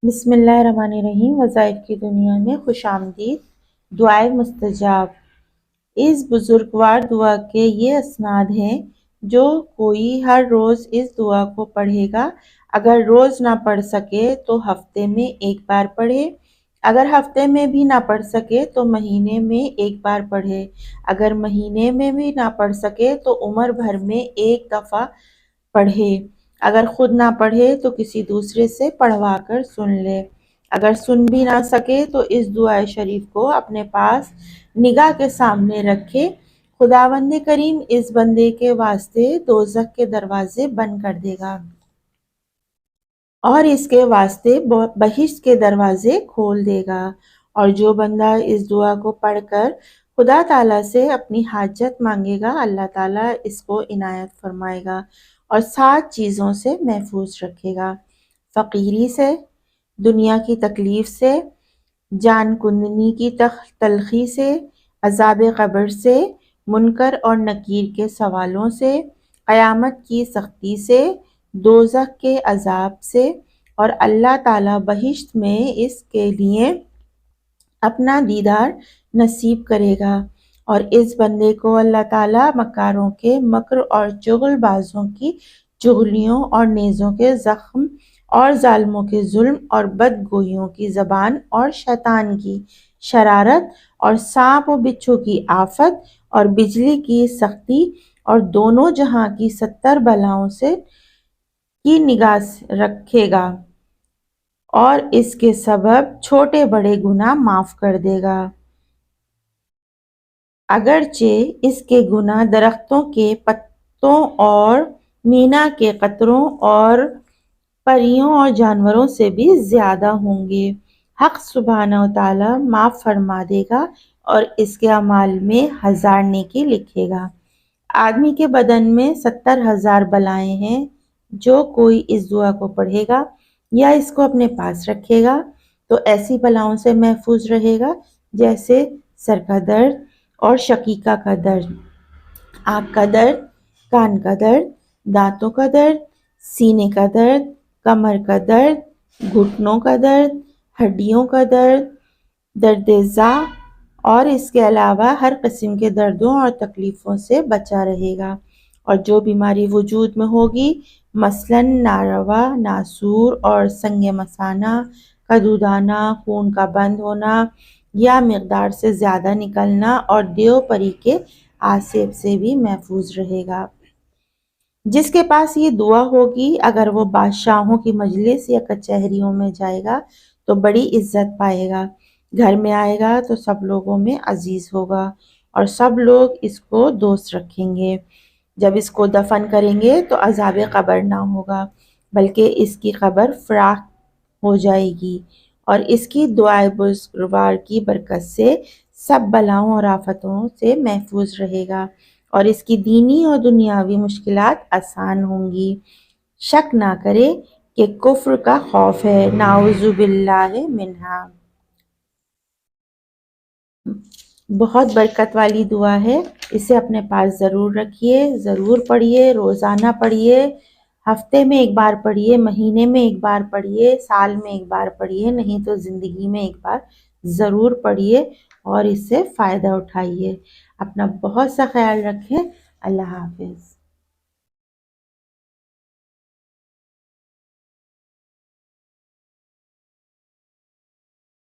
بسم اللہ الرحمن الرحیم۔ وظائف کی دنیا میں خوش آمدید۔ دعائے مستجاب۔ اس بزرگوار دعا کے یہ اسناد ہیں جو کوئی ہر روز اس دعا کو پڑھے گا، اگر روز نہ پڑھ سکے تو ہفتے میں ایک بار پڑھے، اگر ہفتے میں بھی نہ پڑھ سکے تو مہینے میں ایک بار پڑھے، اگر مہینے میں بھی نہ پڑھ سکے تو عمر بھر میں ایک دفعہ پڑھے، اگر خود نہ پڑھے تو کسی دوسرے سے پڑھوا کر سن لے، اگر سن بھی نہ سکے تو اس دعائے شریف کو اپنے پاس نگاہ کے سامنے رکھے۔ خداوند کریم اس بندے کے واسطے دوزخ کے دروازے بند کر دے گا اور اس کے واسطے بہشت کے دروازے کھول دے گا، اور جو بندہ اس دعا کو پڑھ کر خدا تعالیٰ سے اپنی حاجت مانگے گا، اللہ تعالیٰ اس کو عنایت فرمائے گا اور 7 چیزوں سے محفوظ رکھے گا: فقیری سے، دنیا کی تکلیف سے، جان کندنی کی تلخی سے، عذاب قبر سے، منکر اور نکیر کے سوالوں سے، قیامت کی سختی سے، دوزخ کے عذاب سے، اور اللہ تعالیٰ بہشت میں اس کے لیے اپنا دیدار نصیب کرے گا، اور اس بندے کو اللہ تعالیٰ مکاروں کے مکر اور چغل بازوں کی چغلیوں اور نیزوں کے زخم اور ظالموں کے ظلم اور بدگوئیوں کی زبان اور شیطان کی شرارت اور سانپ و بچھو کی آفت اور بجلی کی سختی اور دونوں جہاں کی 70 بلاؤں سے کی نگاہ رکھے گا، اور اس کے سبب چھوٹے بڑے گناہ معاف کر دے گا، اگرچہ اس کے گناہ درختوں کے پتوں اور مینا کے قطروں اور پریوں اور جانوروں سے بھی زیادہ ہوں گے۔ حق سبحانہ وتعالیٰ معاف فرما دے گا اور اس کے اعمال میں 1000 نیکی لکھے گا۔ آدمی کے بدن میں 70,000 بلائیں ہیں، جو کوئی اس دعا کو پڑھے گا یا اس کو اپنے پاس رکھے گا تو ایسی بلاؤں سے محفوظ رہے گا جیسے سر کا درد اور شقیقہ کا درد، آنکھ کا درد، کان کا درد، دانتوں کا درد، سینے کا درد، کمر کا درد، گھٹنوں کا درد، ہڈیوں کا درد، درد ذا، اور اس کے علاوہ ہر قسم کے دردوں اور تکلیفوں سے بچا رہے گا، اور جو بیماری وجود میں ہوگی مثلاً ناروا، ناسور اور سنگ مثانہ، کدودانہ، خون کا بند ہونا یا مقدار سے زیادہ نکلنا اور دیو پری کے آسیب سے بھی محفوظ رہے گا۔ جس کے پاس یہ دعا ہوگی اگر وہ بادشاہوں کی مجلس یا کچہریوں میں جائے گا تو بڑی عزت پائے گا، گھر میں آئے گا تو سب لوگوں میں عزیز ہوگا اور سب لوگ اس کو دوست رکھیں گے، جب اس کو دفن کریں گے تو عذاب قبر نہ ہوگا بلکہ اس کی قبر فراخ ہو جائے گی، اور اس کی دعائے بزرگوار کی برکت سے سب بلاؤں اور آفتوں سے محفوظ رہے گا اور اس کی دینی اور دنیاوی مشکلات آسان ہوں گی۔ شک نہ کرے کہ کفر کا خوف ہے، نعوذ باللہ منہا۔ بہت برکت والی دعا ہے، اسے اپنے پاس ضرور رکھیے، ضرور پڑھیے، روزانہ پڑھیے، ہفتے میں ایک بار پڑھیے، مہینے میں ایک بار پڑھیے، سال میں ایک بار پڑھیے، نہیں تو زندگی میں ایک بار ضرور پڑھیے اور اس سے فائدہ اٹھائیے۔ اپنا بہت سا خیال رکھیں۔ اللہ حافظ۔